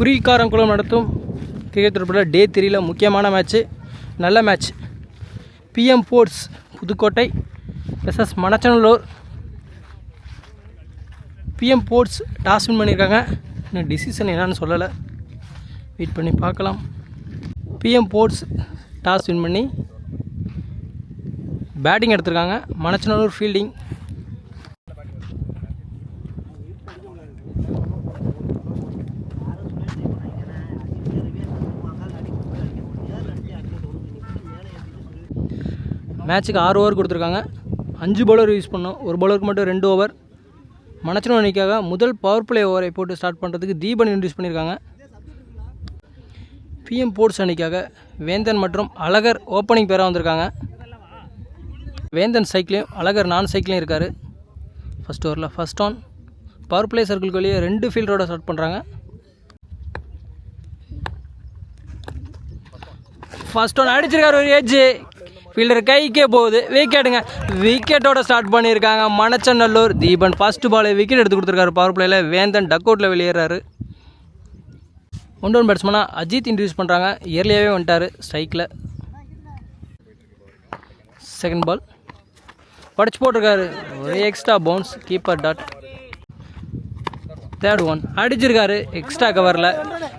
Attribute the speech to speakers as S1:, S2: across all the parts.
S1: குறிக்காரங்குளம் நடத்தும் கிரிக்கெட் தொடர்பில் டே 3ல் முக்கியமான மேட்ச்சு, நல்ல match. PM sports Pudukkottai versus Manachanallur. PM sports toss win பண்ணியிருக்காங்க. இன்னும் டிசிஷன் என்னன்னு சொல்லலை, வெயிட் பண்ணி பார்க்கலாம். பிஎம் ஸ்போர்ட்ஸ் டாஸ் வின் பண்ணி பேட்டிங் எடுத்திருக்காங்க. மணச்சநல்லூர் ஃபீல்டிங். மேட்ச்சுக்கு 6 ஓவர் கொடுத்துருக்காங்க. 5 பவுலர் யூஸ் பண்ணோம். ஒரு பவுலருக்கு மட்டும் 2 ஓவர். மணச்சநல்லூர் அணிக்காக முதல் பவர் பிளே ஓவரை போட்டு ஸ்டார்ட் பண்ணுறதுக்கு தீபன் இன்ட்ரடியூஸ் பண்ணியிருக்காங்க. பிஎம் ஸ்போர்ட்ஸ் அணிக்காக வேந்தன் மற்றும் அழகர் ஓப்பனிங் பேராக வந்திருக்காங்க. வேந்தன் சைக்கிளையும் அழகர் நான் சைக்கிளையும் இருக்கார். ஃபஸ்ட் ஓவரில் ஃபஸ்ட் ஆன். பவர் பிளே சர்க்கிளுக்கு வெளியே 2 ஃபீல்டரோட ஸ்டார்ட் பண்ணுறாங்க. ஃபஸ்ட் ஆன் அடிச்சிருக்காரு, ஒரு ஏஜ் ஃபீல்டர் கைக்கே போகுது, விக்கெட்டுங்க. விக்கெட்டோட ஸ்டார்ட் பண்ணியிருக்காங்க Manachanallur. Deepan first ball wicket எடுத்து கொடுத்துருக்காரு பவர் பிளேயில். வேந்தன் டக் அவுட்டில் வெளியேறாரு. 1 டவுன் பேட்ஸ்மேனாக அஜித் இன்ட்ரடியூஸ் பண்ணுறாங்க. இயர்லியாகவே வந்துட்டார் ஸ்ட்ரைக்கில். செகண்ட் பால் படிச்சு போட்டிருக்காரு, ஒரு extra bounce, keeper dot. Third one அடிச்சிருக்காரு எக்ஸ்ட்ரா கவரில்.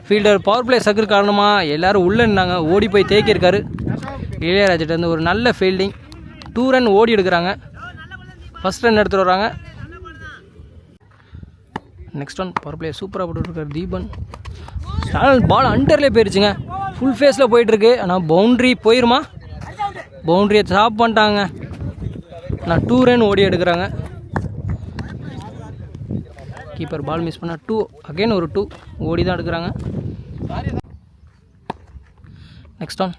S1: ஃபீல்டர் பவர் பிளே சர்க்கிள் காரணமாக எல்லோரும் உள்ளே நின்னாங்க, ஓடி போய் தேக்கியிருக்காரு. இளையராஜிட்டேருந்து ஒரு நல்ல ஃபீல்டிங். 2 ரன் ஓடி எடுக்கிறாங்க. ஃபஸ்ட் ரன் எடுத்துகிட்டு வராங்க. நெக்ஸ்ட் ஒன் பவர் பிளே சூப்பராக போட்டுருக்காரு தீபன். பால் அண்டர்லேயே போயிடுச்சுங்க, ஃபுல் ஃபேஸில் போயிட்டுருக்கு. ஆனால் பவுண்ட்ரி போயிருமா? பவுண்ட்ரியை ஸ்டாப் பண்ணிட்டாங்க. நான் 2 ரன் ஓடி எடுக்கிறாங்க. கீப்பர் பால் மிஸ் பண்ணால் 2 அகைன் ஒரு 2 ஓடி தான் எடுக்கிறாங்க. நெக்ஸ்ட் ஒன்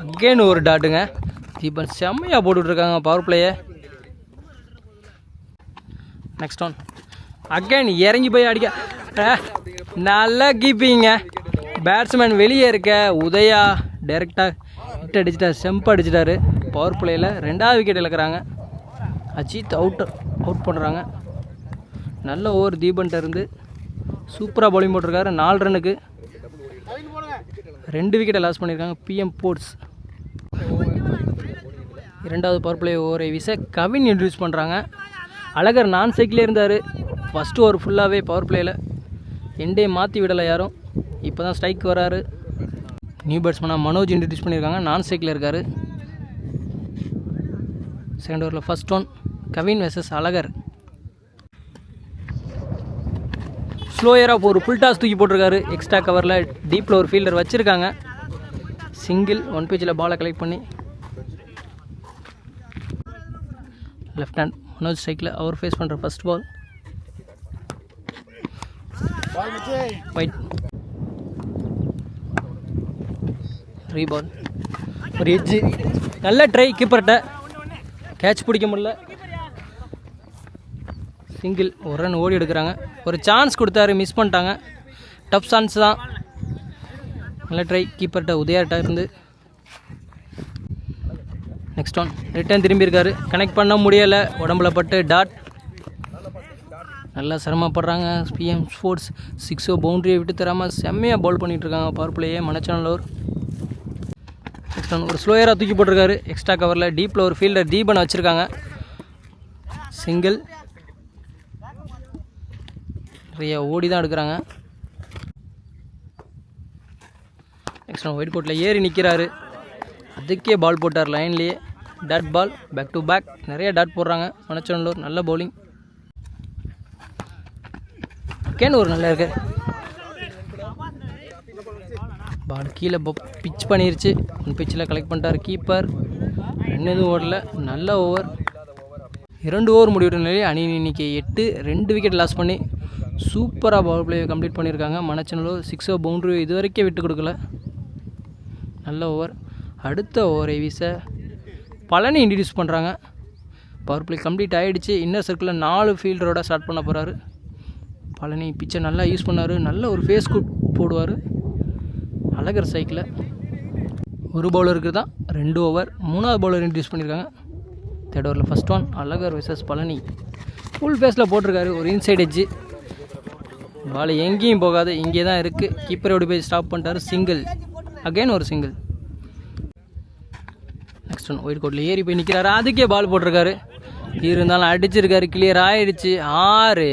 S1: அகைன் ஒரு டாட்டுங்க. தீபன் செம்மையாக போட்டுட்ருக்காங்க பவர் பிளேயை. நெக்ஸ்ட் ஒன் அகைன் இறங்கி போய் அடிக்க, நல்லா கீப்பிங்க. பேட்ஸ்மேன் வெளியே இருக்க உதயா டைரெக்டாக ஹிட் அடிச்சிட்டார், ஸ்டெம்ப் அடிச்சிட்டாரு. பவர் பிளேயில் 2வது விக்கெட் இழக்கிறாங்க. அஜித் அவுட் பண்ணுறாங்க. நல்ல ஓவர் தீபன்ட்ட இருந்து. சூப்பராக பவுலிங் போட்டிருக்காரு. 4 ரன்னுக்கு 2 விக்கெட்டை லாஸ் பண்ணியிருக்காங்க பிஎம் ஸ்போர்ட்ஸ். 2வது பவர் பிளே ஓவரை வீச கவின் இன்ட்ரடியூஸ் பண்ணுறாங்க. அழகர் நான் சைக்கிளே இருந்தார். ஃபஸ்ட்டு ஓவர் ஃபுல்லாகவே பவர் பிளேயில். எண்டே மாற்றி விடலை யாரும். இப்போ தான் ஸ்ட்ரைக் வராரு. நியூ பேட்ஸ்மேனாக மனோஜ் இன்ட்ரடியூஸ் பண்ணியிருக்காங்க. நான் சைக்கிளில் இருக்கார். செகண்ட் ஓவரில் first one Kavin versus Azhagar. ஸ்லோயராக ஒரு ஃபுல் டாஸ் தூக்கி போட்டிருக்காரு. எக்ஸ்ட்ரா கவரில் டீப்பில் ஒரு ஃபீல்டர் வச்சுருக்காங்க. சிங்கிள் 1 பேஜில் பாலை கலெக்ட் பண்ணி லெஃப்ட் ஹேண்ட் மனோஜ் சைக்கிள் அவர் ஃபேஸ் பண்ணுற ஃபஸ்ட் பால். ஒயிட் ரீபால், ஒரு எட்ஜு, நல்ல ட்ரை. கீப்பர்கிட்ட கேட்ச் பிடிக்க முடியல. சிங்கிள், ஒரு ரன் ஓடி எடுக்கிறாங்க. ஒரு சான்ஸ் கொடுத்தாரு, மிஸ் பண்ணிட்டாங்க. டஃப் சான்ஸ் தான். நல்ல ட்ரை கீப்பர்கிட்ட உதயாட்ட இருந்து. நெக்ஸ்ட் ஒன் ரிட்டர்ன் திரும்பியிருக்காரு, கனெக்ட் பண்ண முடியலை, உடம்புல பட்டு டாட். நல்லா சிரமப்படுறாங்க பிஎம் ஸ்போர்ட்ஸ். 6 பவுண்ட்ரியை விட்டு தராமல் செம்மையாக பவுல் பண்ணிகிட்ருக்காங்க பவர் பிளேயே மணச்சநல்லூர். நெக்ஸ்ட் ஒன் ஒரு ஸ்லோயராக தூக்கி போட்டிருக்காரு. எக்ஸ்ட்ரா கவரில் டீப்பில் ஒரு ஃபீல்டர் தீபனை வச்சுருக்காங்க. சிங்கிள், நிறைய ஓடி தான் எடுக்கிறாங்க. நெக்ஸ்ட் ஒன் ஒயிட் கோட்டில் ஏறி நிற்கிறாரு. அதுக்கே பால் போட்டார் லைன்லேயே. Dot ball, back to back, நிறைய டாட் போடுறாங்க மணச்சநல்லூர். நல்ல பவுலிங். கேன் ஒரு நல்லா இருக்கு. பால் கீழே பிச் பண்ணிருச்சு. 1 பிச்சில் கலெக்ட் பண்ணிட்டார் கீப்பர். 2 எதுவும் ஓடல. நல்ல ஓவர். 2 ஓவர் முடிவிட்ட நிலையில் அணி இன்னைக்கு 8, 2 விக்கெட் லாஸ் பண்ணி சூப்பராக பவர் பிளே கம்ப்ளீட் பண்ணியிருக்காங்க மணச்சநல்லூர். 6 பவுண்ட்ரி இது வரைக்கும் விட்டு கொடுக்கல. நல்ல ஓவர். அடுத்த ஓவரை வீச பழனி இன்ட்ரடியூஸ் பண்ணுறாங்க. பவர் பிளே கம்ப்ளீட் ஆகிடுச்சு. இன்னர் சர்க்கிளில் 4 ஃபீல்டரோட ஸ்டார்ட் பண்ண போகிறாரு பழனி. பிச்சை நல்லா யூஸ் பண்ணார். நல்ல ஒரு ஃபேஸ் குட் போடுவார். அழகர் சைக்கிளில் ஒரு பவுலருக்கு தான் 2 ஓவர். 3வது பவுலர் இன்ட்ரடியூஸ் பண்ணியிருக்காங்க. தேர்ட் ஓவரில் first one Azhagar versus Palani. Full ஃபேஸில் போட்டிருக்காரு. ஒரு இன்சைட் எட்ஜு. பால் எங்கேயும் போகாது, இங்கே தான் இருக்குது. கீப்பரோடு போய் ஸ்டாப் பண்ணிட்டாரு. சிங்கிள், அகைன் ஒரு சிங்கிள். நெக்ஸ்ட் ஒன் ஒயிட் கோட்டில் ஏறி போய் நிற்கிறாரு. அதுக்கே பால் போட்டிருக்காரு. இருந்தாலும் அடிச்சிருக்காரு. கிளியர் ஆயிடுச்சு. 6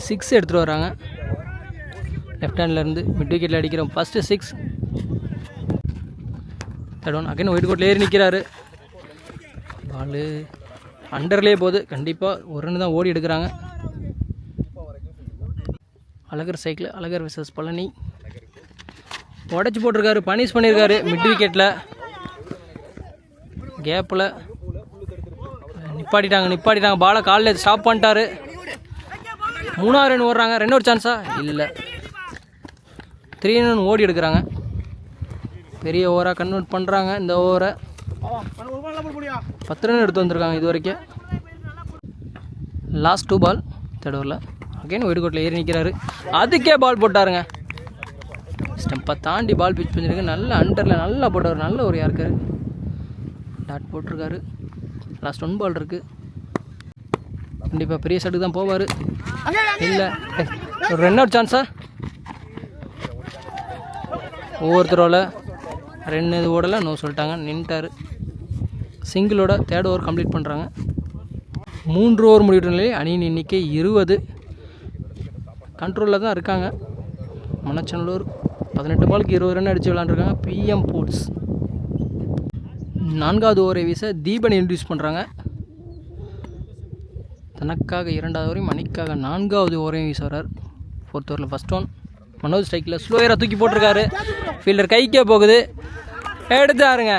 S1: 6 எடுத்துகிட்டு வராங்க. லெஃப்ட் ஹேண்ட்லேருந்து மிட் விக்கெட்டில் அடிக்கிறோம். First 6. Third one again white கோட்டில் ஏறி நிற்கிறாரு. பால் அண்டர்லேயே போகுது. கண்டிப்பாக ஒரு ரன் தான் ஓடி எடுக்கிறாங்க. அழகர் சைக்கிள், அழகர் விசஸ் பழனி. உடச்சி போட்டிருக்காரு. பனிஷ் பண்ணியிருக்காரு மிட் விக்கெட்டில். கேப்பில் நிப்பாட்டிட்டாங்க. பாலை காலில் ஸ்டாப் பண்ணிட்டாரு. 3ஆவது ரன் ஓடுறாங்க. 2 சான்ஸா இல்லை, 3 ரன் ஓடி எடுக்கிறாங்க. பெரிய ஓவராக கன்வெர்ட் பண்ணுறாங்க. இந்த ஓவரை 10 ரன் எடுத்து வந்திருக்காங்க இது வரைக்கும். லாஸ்ட் 2 பால் தேர்ட் ஓவரில். அகைன் ஒயிட் கோட்டில் ஏறி நிற்கிறாரு. அதுக்கே பால் போட்டாருங்க. ஸ்டெம்பை தாண்டி பால் பிச் பண்ணிருக்கு. நல்ல அண்டரில் நல்லா போட்டார். நல்ல ஒரு யாருக்காரு டாட் போட்டிருக்காரு. லாஸ்ட் 1 பால் இருக்குது. கண்டிப்பாக பெரிய சட்டுக்கு தான் போவார். இல்லை, ஒரு 2 சான்ஸா? ஒவ்வொருத்தரோட 2 இது ஓடலை, நோ சொல்லிட்டாங்க, நின்ட்டார். சிங்கிளோட தேர்ட் ஓவர் கம்ப்ளீட் பண்ணுறாங்க. 3 ஓவர் முடிவுற நிலையில் அணியின் எண்ணிக்கை 20. கண்ட்ரோலில் தான் இருக்காங்க. மணச்சநல்லூர் 18 பாலுக்கு 20 ரன் அடித்து விளாண்டுருக்காங்க. பிஎம் போர்ட்ஸ் 4வது ஓவரை வீச தீபன் இன்ட்ரடியூஸ் பண்ணுறாங்க. தனக்காக 2வது ஓவரையும் மணிக்காக 4வது ஓவரையும் வீச வர்றார். 4th ஓவரில் ஃபஸ்ட் ஒன் மனோஜ் ஸ்ட்ரைக்கில் ஸ்லோயராக தூக்கி போட்டிருக்காரு. ஃபீல்டர் கைக்கே போகுது. எடுத்தாருங்க.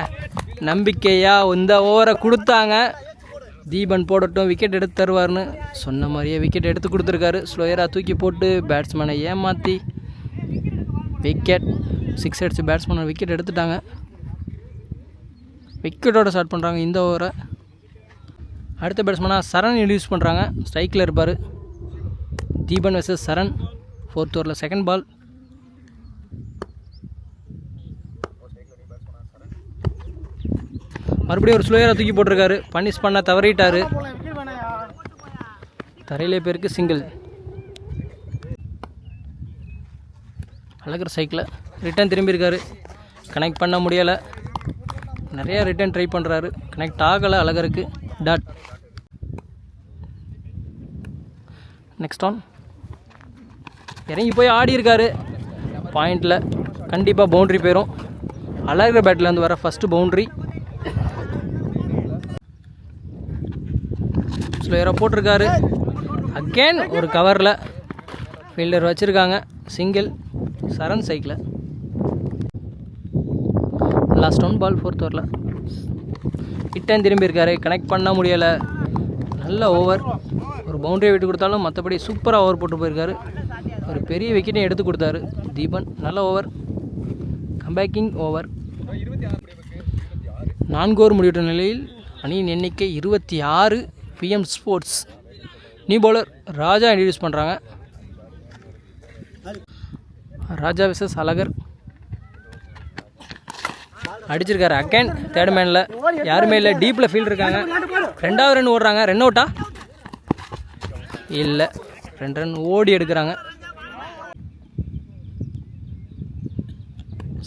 S1: நம்பிக்கையாக இந்த ஓவரை கொடுத்தாங்க. தீபன் போடட்டும், விக்கெட் எடுத்து தருவார்னு சொன்ன மாதிரியே விக்கெட் எடுத்து கொடுத்துருக்காரு. ஸ்லோயராக தூக்கி போட்டு பேட்ஸ்மேனை ஏமாற்றி விக்கெட் 6 அடிச்சு பேட்ஸ்மேனை விக்கெட் எடுத்துட்டாங்க. விக்கெட்டோட ஸ்டார்ட் பண்ணுறாங்க இந்த ஓவரை. அடுத்த பேட்ஸ்மேனாக சரண் இன்ட்ரடியூஸ் பண்ணுறாங்க. ஸ்ட்ரைக்கில் இருப்பார். தீபன் வெர்சஸ் சரண். 4th ஓவரில் செகண்ட் பால். மறுபடியும் ஒரு ஸ்லோயராக தூக்கி போட்டிருக்காரு. பனிஷ் பண்ண தவறிட்டார். தரையிலே பேருக்கு சிங்கிள். அழகர் சைக்கிளில் ரிட்டன் திரும்பியிருக்காரு. கனெக்ட் பண்ண முடியலை. நிறையா ரிட்டன் ட்ரை பண்ணுறாரு. கனெக்ட் ஆகலை அழகருக்கு. டாட். நெக்ஸ்ட் ஆன் இறங்கி போய் ஆடி இருக்காரு. பாயிண்டில் கண்டிப்பாக பவுண்ட்ரி போயிடும். அழகர் பேட்லேருந்து வர ஃபஸ்ட்டு பவுண்ட்ரி. ஸ்லோயராக போட்டிருக்காரு. அகெயின் ஒரு கவரில் ஃபீல்டர் வச்சுருக்காங்க. சிங்கிள். சரண் சைக்கிள். லாஸ்ட் 1 பால் 4th ஓவரில். ஹிட்டன் திரும்பியிருக்காரு. கனெக்ட் பண்ண முடியலை. நல்ல ஓவர். ஒரு பவுண்டரியை விட்டு கொடுத்தாலும் மற்றபடி சூப்பராக ஓவர் போட்டு போயிருக்காரு. ஒரு பெரிய விக்கெட்டையும் எடுத்து கொடுத்தாரு தீபன். நல்ல ஓவர். கம்பேக்கிங் ஓவர். 4 ஓவர் முடிவுற்ற நிலையில் அணியின் எண்ணிக்கை 26. பிஎம் ஸ்போர்ட்ஸ் நியூ பவுலர் ராஜா இன்ட்ரடியூஸ் பண்ணுறாங்க. ராஜா விசஸ் அழகர். அடிச்சிருக்காரு. அகைன் தேர்ட் மேனில் யாருமே இல்லை. டீப்பில் ஃபீல்ட் இருக்காங்க. 2வது ரன் ஓடுறாங்க. ரன் அவுட்டா? இல்லை, 2 ரன் ஓடி எடுக்கிறாங்க.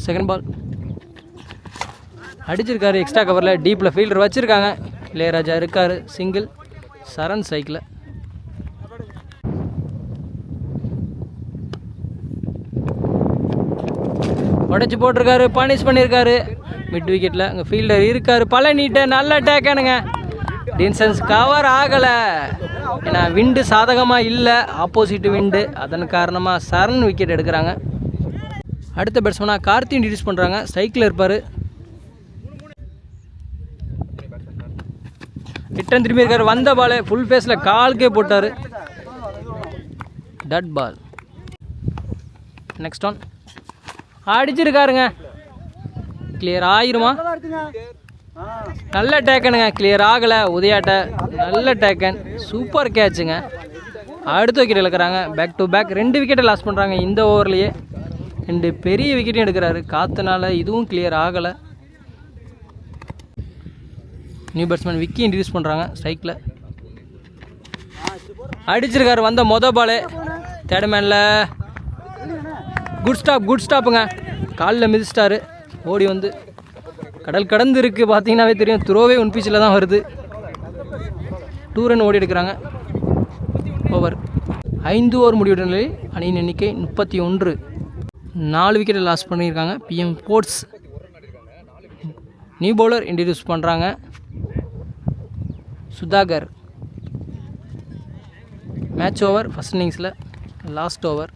S1: செகண்ட் பால் அடிச்சிருக்காரு. எக்ஸ்ட்ரா கவரில் டீப்பில் ஃபீல்டர் வச்சுருக்காங்க. இளையராஜா இருக்கார். சிங்கிள். சரண் சைக்கிள். உடச்சி போட்டிருக்காரு. பனிஷ் பண்ணியிருக்காரு மிட் விக்கெட்டில். அங்கே ஃபீல்டர் இருக்கார். பழனிட்ட நல்ல டேக்கானுங்க. டிஸ்டன்ஸ் கவர் ஆகலை. ஏன்னா விண்டு சாதகமாக இல்லை. ஆப்போசிட் விண்டு. அதன் காரணமாக சரண் விக்கெட் எடுக்கிறாங்க. அடுத்த பேட்ஸ்மேனாக கார்த்தி இன்ட்ரடியூஸ் பண்ணுறாங்க. ஸ்ட்ரைக்கில் இருப்பார். ரிட்டன் திரும்பி இருக்கார். வந்த பால் ஃபுல் ஃபேஸில் கால்கே போட்டார். Dot ball. நெக்ஸ்ட் ஒன் அடிச்சிருக்காருங்க. கிளியர் ஆயிருமா? நல்ல டேக்கனுங்க. கிளியர் ஆகலை. உதயாட்ட நல்ல டேக்கன். சூப்பர் கேட்சுங்க. அடுத்த விக்கெட் இழக்கிறாங்க. பேக் டு பேக் 2 விக்கெட்டை லாஸ் பண்ணுறாங்க இந்த ஓவர்லேயே. 2 பெரிய விக்கெட்டையும் எடுக்கிறாரு. காற்றுனால இதுவும் கிளியர் ஆகலை. நியூ பேட்ஸ்மேன் விக்கி இன்ட்ரடியூஸ் பண்ணுறாங்க. ஸ்ட்ரைக்கில் அடிச்சிருக்காரு வந்த பாலு தேர்ட் மேனில். குட் ஸ்டாப்புங்க. காலில் மிதிச்சிட்டாரு. ஓடி வந்து கடல் கடந்து இருக்குது பார்த்தீங்கன்னாவே தெரியும். த்ரோவே ஒன் பீச்சில் தான் வருது. 2 ரன் ஓடி எடுக்கிறாங்க. ஓவர் 5 ஓவர் முடிவுற நிலையில் அணியின் எண்ணிக்கை 31. 4 விக்கெட்டை லாஸ் பண்ணியிருக்காங்க PM sports. New bowler introduce பண்ணுறாங்க சுதாகர். மேட்ச் ஓவர் ஃபஸ்ட் இன்னிங்ஸில் லாஸ்ட் ஓவர்.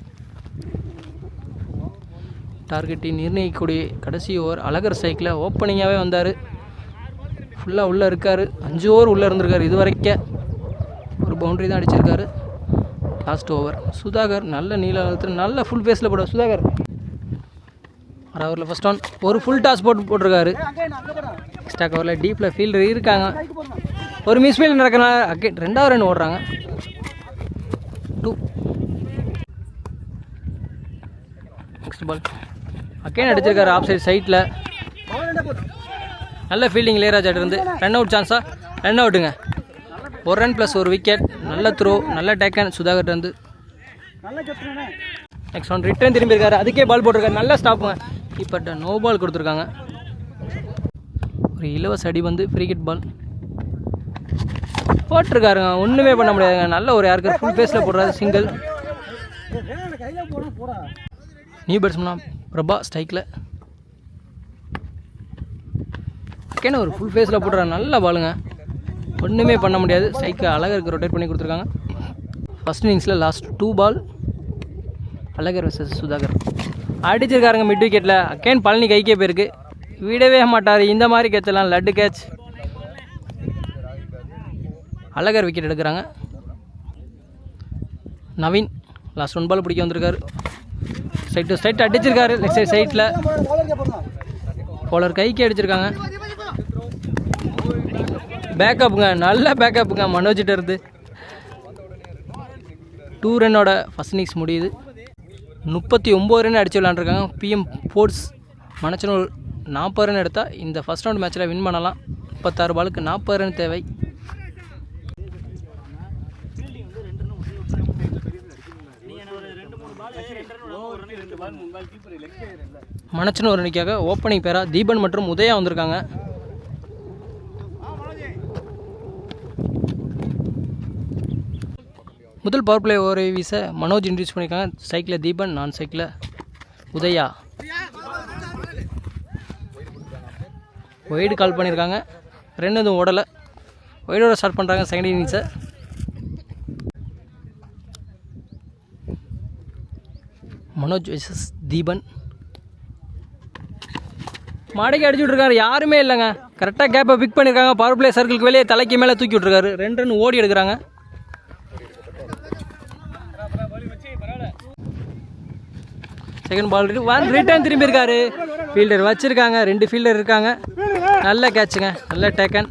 S1: டார்கெட்டை நிர்ணயிக்கக்கூடிய கடைசி ஓவர். அழகர் சைக்கிளில் ஓப்பனிங்காகவே வந்தார். ஃபுல்லாக உள்ளே இருக்கார். 5 ஓவர் உள்ளே இருந்திருக்காரு இது வரைக்கும். ஒரு பவுண்டரி தான் அடிச்சிருக்காரு. Last over. சுதாகர் நல்ல நீளத்தில் நல்ல ஃபுல் ஃபேஸில் போட. சுதாகர் 6 ஓவரில் ஃபஸ்ட் ஒன். ஒரு ஃபுல் டாஸ் போட்டிருக்காரு. எக்ஸ்ட்ரா கவரில் டீப்பில் ஃபீல்டர் இருக்காங்க. ஒரு மிஸ்ஃபீல்டு நடக்கிறனால அகெயின் 2வது ரன் ஓடுறாங்க. 2. நெக்ஸ்ட் பால் அகெயின் அடிச்சிருக்காரு ஆஃப் சைடில். நல்ல ஃபீல்டிங் இளையராஜாட்ட இருந்து. ரன் அவுட் சான்ஸா? ரன் அவுட்டுங்க. 1 ரன் ப்ளஸ் 1 விக்கெட். நல்ல த்ரோ நல்ல டேக்கன் சுதாகர்ட்ட இருந்து. நெக்ஸ்ட் ஒன் ரிட்டர்ன் திரும்பி இருக்காரு. அதுக்கே பால் போட்டிருக்காரு. நல்லா ஸ்டாப்புங்க. இப்போ நோ பால் கொடுத்துருக்காங்க. ஒரு இலவச அடி வந்து ஃப்ரீ கிட் பால் போட்டிருக்காருங்க. ஒன்றுமே பண்ண முடியாதுங்க. நல்ல ஒரு யாருக்கு ஃபுல் ஃபேஸில் போடுறாரு சிங்கிள். நியூ பேட்ஸ்மனா பிரபா ஸ்ட்ரைக்கில். ஓகேண்ணா ஒரு ஃபுல் ஃபேஸில் போடுறாரு. நல்ல பாலுங்க. ஒன்றுமே பண்ண முடியாது. ஸ்ட்ரைக்கை அழகருக்கு ரொட்டேட் பண்ணி கொடுத்துருக்காங்க. ஃபஸ்ட் இன்னிங்ஸில் last 2 ball. Azhagar versus Sudhakar அடிச்சிருக்காருங்க மிட் விக்கெட்டில். அகேன் பழனி கைக்கே போயிருக்கு. விடவே மாட்டார். இந்த மாதிரி கேட்சலாம் லட்டு கேட்ச். அழகர் விக்கெட் எடுக்கிறாங்க. நவீன் லாஸ்ட் 1 பால் பிடிக்க வந்திருக்காரு. ஸ்ட்ரைட் அடிச்சிருக்காரு. நெக்ஸ்ட் சைட்டில் பவுலர் கைக்கு அடிச்சிருக்காங்க. பேக்கப்புங்க. நல்ல பேக்கப்புங்க மனோஜிட்ட இருந்து. 2 ரன்னோட ஃபஸ்ட் இன்னிங்ஸ் முடியுது. 39 ரன் அடிச்சு விளாண்டுருக்காங்க பிஎம் ஸ்போர்ட்ஸ். மனச்சனூர் 40 ரன் எடுத்தால் இந்த ஃபஸ்ட் ரவுண்ட் மேட்ச்சில் வின் பண்ணலாம். 36 பாலுக்கு 40 ரன் தேவை. மனச்சனூர் அணிக்காக ஓப்பனிங் பேரா தீபன் மற்றும் உதயா வந்திருக்காங்க. முதல் பவர் பிளே ஓவரை வீச மனோஜ் இன்ட்ரடியூஸ் பண்ணியிருக்காங்க. சைக்கிளில் தீபன், நான் சைக்கிளில் உதயா. ஒய்டு கால் பண்ணியிருக்காங்க. 2 எதுவும் ஓடலை. ஒய்டோட ஸ்டார்ட் பண்ணுறாங்க செகண்ட் இன்னிங்ஸை. மனோஜ் வெர்சஸ் தீபன். மாடைக்கு அடிச்சு விட்ருக்காரு. யாருமே இல்லைங்க. கரெக்டாக கேப்பை பிக் பண்ணியிருக்காங்க. பவர் பிளே சர்க்கிளுக்கு வெளியே தலைக்கு மேலே தூக்கி விட்ருக்காரு. 2 ரன் ஓடி எடுக்கிறாங்க. செகண்ட் பால் ரிட்டர்ன் திரும்பி இருக்காரு. ஃபீல்டர் வச்சுருக்காங்க. 2 ஃபீல்டர் இருக்காங்க. நல்ல கேட்சுங்க. நல்ல டேக்கன்.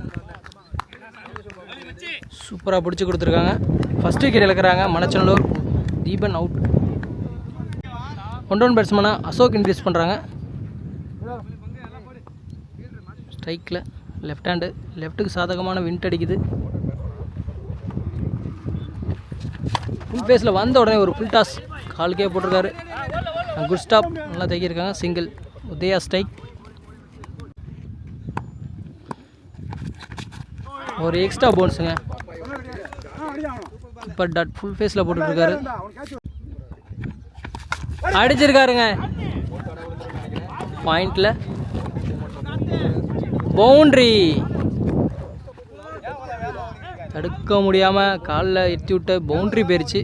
S1: சூப்பராக பிடிச்சி கொடுத்துருக்காங்க. ஃபஸ்ட் விக்கெட் இழக்கிறாங்க மனச்சநல்லூர். தீபன் அவுட். 1 ரன் பேட்ஸ்மேனாக அசோக் இன்ட்ரடியூஸ் பண்ணுறாங்க. ஸ்ட்ரைக்கில் லெஃப்ட் ஹேண்டு. லெஃப்ட்டுக்கு சாதகமான விண்ட் அடிக்குது. ஃபுல் ஃபேஸில் வந்த உடனே ஒரு ஃபுல் டாஸ் காலுக்கே போட்டிருக்காரு. குட் ஸ்டாப் நல்லா தைக்கியிருக்காங்க. சிங்கிள். உதயா ஸ்ட்ரைக். ஒரு எக்ஸ்ட்ரா போன்ஸுங்க. இப்போ டாட் ஃபுல் ஃபேஸில் போட்டுருக்காரு. அடிச்சிருக்காருங்க பாயிண்டில். பவுண்ட்ரி. தடுக்க முடியாமல் காலில் எத்தி விட்ட பவுண்ட்ரி போயிடுச்சு.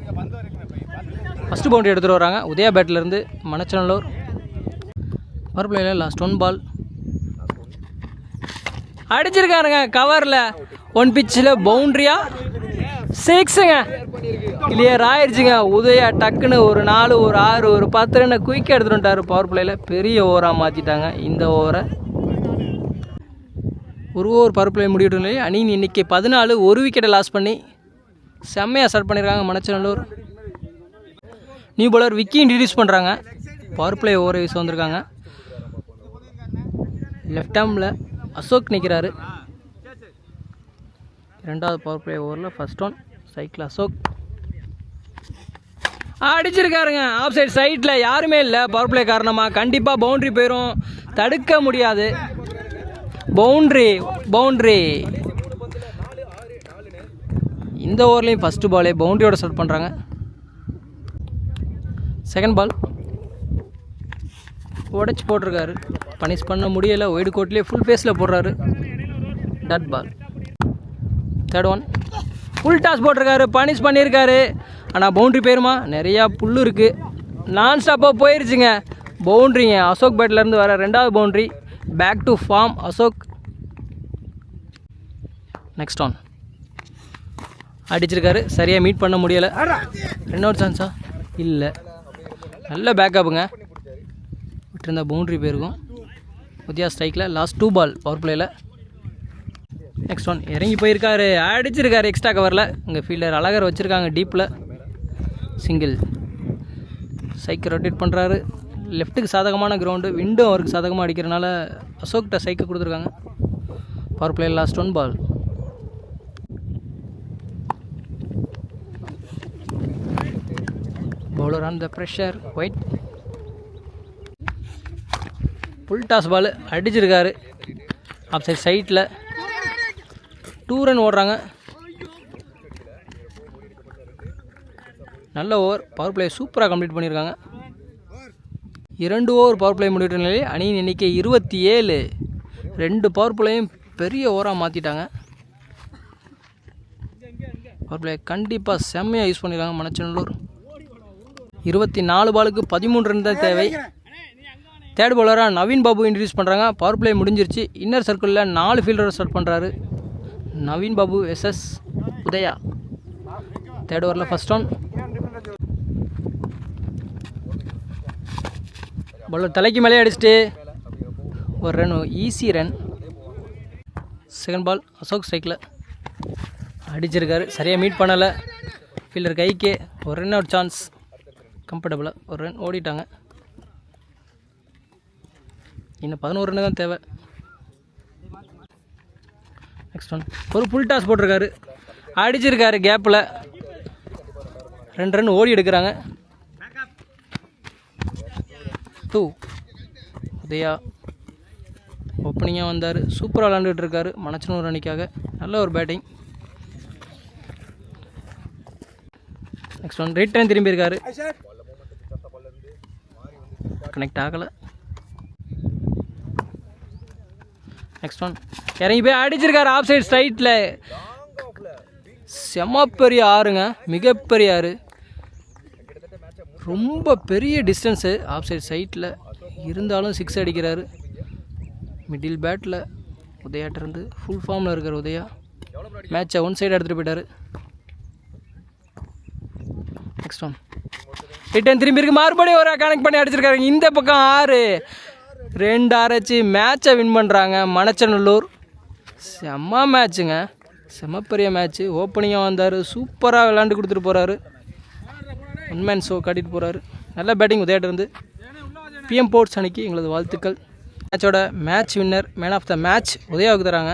S1: ஃபஸ்ட்டு பவுண்ட்ரி எடுத்துகிட்டு வராங்க உதயா பேட்டிலேருந்து மனச்சநல்லூர். பவர் பிளேயில் லாஸ்ட் 1 பால். அடிச்சிருக்காருங்க கவரில். 1 பிச்சில் பவுண்ட்ரியா 6ங்க. கிளியர் ஆயிடுச்சுங்க. உதயா டக்குன்னு ஒரு 4 ஒரு 6 ஒரு 10 ரன் குயிக்காக எடுத்துகிட்டு வந்துட்டார். பவர் பிளேயில் பெரிய ஓவராக மாற்றிட்டாங்க இந்த ஓவரை. ஒரு ஓவர் பவர் பிளே முடிவிட்டு நிலையில் அணியின் எண்ணிக்கை 14. 1 விக்கெட்டை லாஸ் பண்ணி செம்மையாக ஸ்டார்ட் பண்ணியிருக்காங்க Manachanallur. New bowler Vicky introduce பண்ணுறாங்க. பவர் பிளே ஓவரை வீச வந்திருக்காங்க. லெஃப்ட் ஹேமில் அசோக் நிற்கிறாரு. 2வது பவர் பிளே ஓவரில் ஃபஸ்ட் ஒன். சைக்கிள் அசோக். அடிச்சிருக்காருங்க. ஆஃப் சைட் சைட்டில் யாருமே இல்லை. பவர் பிளே காரணமாக கண்டிப்பாக பவுண்ட்ரி போயிடும். தடுக்க முடியாது. பவுண்ட்ரி. இந்த ஓவர்லேயும் ஃபஸ்ட்டு பாலே பவுண்ட்ரியோட ஸ்டார்ட் பண்ணுறாங்க. செகண்ட் பால் உடச்சி போட்டிருக்காரு. பனிஷ் பண்ண முடியலை. ஒயிட் கோட்லேயே ஃபுல் ஃபேஸில் போடுறாரு. Dot ball. Third one full toss போட்டிருக்காரு. பனிஷ் பண்ணியிருக்காரு. ஆனால் பவுண்ட்ரி போயிருமா? நிறையா புல் இருக்குது. நான் ஸ்டாப்பாக போயிருச்சுங்க. பவுண்ட்ரிங்க. அசோக் பேட்லேருந்து வர 2வது boundary. Back to form Ashok. Next one அடிச்சிருக்காரு. சரியாக மீட் பண்ண முடியலை. 2வது சான்ஸா? இல்லை. நல்ல பேக்கப்புங்க. விட்டுருந்தா பவுண்ட்ரி போயிருக்கும். உதயா ஸ்ட்ரைக்கில். லாஸ்ட் 2 பால் பவர் பிளேயில். நெக்ஸ்ட் ஒன் இறங்கி போயிருக்காரு. அடிச்சிருக்காரு எக்ஸ்ட்ரா கவரில். இங்கே ஃபீல்டர் அழகர் வச்சுருக்காங்க டீப்பில். சிங்கிள். சைக்கிள் ரொட்டேட் பண்ணுறாரு. லெஃப்ட்டுக்கு சாதகமான கிரவுண்டு. விண்டோ அவருக்கு சாதகமாக அடிக்கிறனால அசோக்கிட்ட சைக்கிள் கொடுத்துருக்காங்க. பவர் பிளேயில் last 1 ball. Bowler on the pressure. Wide. Full toss ball அடிச்சிருக்காரு. ஆஃப் சைட் சைட்டில் 2 ரன் ஓடுறாங்க. நல்ல ஓவர். பவர் பிளே சூப்பராக கம்ப்ளீட் பண்ணியிருக்காங்க. 2 ஓவர் பவர் பிளே முடிவிட்ட நிலையில் அணியின் எண்ணிக்கை 27. 2 பவர் பிளேயும் பெரிய ஓவராக மாற்றிட்டாங்க. பவர் பிளே கண்டிப்பாக செம்மையாக யூஸ் பண்ணியிருக்காங்க மணச்சநல்லூர். 24 பாலுக்கு 13 ரன் தான் தேவை. தேர்ட் பவுலராக நவீன் பாபு இன்ட்ரடியூஸ் பண்ணுறாங்க. பவர் பிளே முடிஞ்சிருச்சு. இன்னர் சர்க்கிளில் 4 ஃபீல்டரை ஸ்டார்ட் பண்ணுறாரு. நவீன் பாபு வெர்சஸ் உதயா. தேர்ட் ஓவரில் ஃபர்ஸ்ட் ஒன். பவுலர் தலைக்கு மேலே அடிச்சுட்டு ஒரு run. Easy run. Second ball Ashok ஸ்ட்ரைக்கில் அடிச்சிருக்காரு. சரியாக மீட் பண்ணலை. ஃபீல்டர் கைக்கு ஒரு ரன் அவுட் சான்ஸ். கம்ஃபர்டபுளாக ஒரு ரன் ஓடிட்டாங்க. இன்னும் 11 ரன் தான் தேவை. நெக்ஸ்ட் ஒன் ஒரு ஃபுல் டாஸ் போட்டிருக்காரு. அடிச்சிருக்காரு கேப்பில். 2 ரன் ஓடி எடுக்கிறாங்க. 2. உதயா ஓப்பனிங்காக வந்தார். சூப்பராக விளாண்டுட்டு இருக்காரு மணச்சநல்லூர் அணிக்காக. நல்ல ஒரு பேட்டிங். நெக்ஸ்ட் ஒன் ரிட்டர்ன் திரும்பியிருக்காரு. கனெக்ட் ஆகலை. நெக்ஸ்ட் ஒன் இறங்கி போய் அடிச்சிருக்காரு. ஆஃப் சைட் ஸ்ட்ரைட்டில். செம பெரிய ஆறுங்க. மிகப்பெரிய ஆறு. ரொம்ப பெரிய டிஸ்டன்ஸு ஆஃப் சைட் சைட்டில் இருந்தாலும் 6 அடிக்கிறாரு. மிடில் பேட்டில் உதயாட்டிருந்து ஃபுல் ஃபார்மில் இருக்கார் உதயா. மேட்சை ஒன் சைடு எடுத்துகிட்டு போயிட்டார். நெக்ஸ்ட் ஒன் ரிட்டர்ன் திரும்பி இருக்கு. மறுபடியும் ஒரு கனெக்ட் பண்ணி அடிச்சிருக்காரு. இந்த பக்கம் 6. 2 அரைச்சி மேட்சை வின் பண்ணுறாங்க மணச்சநல்லூர். செம்ம மேட்சுங்க. செம்ம பெரிய மேட்ச்சு. ஓப்பனிங்காக வந்தார். சூப்பராக விளாண்டு கொடுத்துட்டு போகிறாரு. ஒன் மேன் ஷோ காட்டிட்டு போகிறாரு. நல்ல பேட்டிங் உதயாட்டிருந்து. பிஎம் ஸ்போர்ட்ஸ் அணிக்கு எங்களது வாழ்த்துக்கள். மேட்சோட match winner man of the match உதயாவுக்கு தராங்க.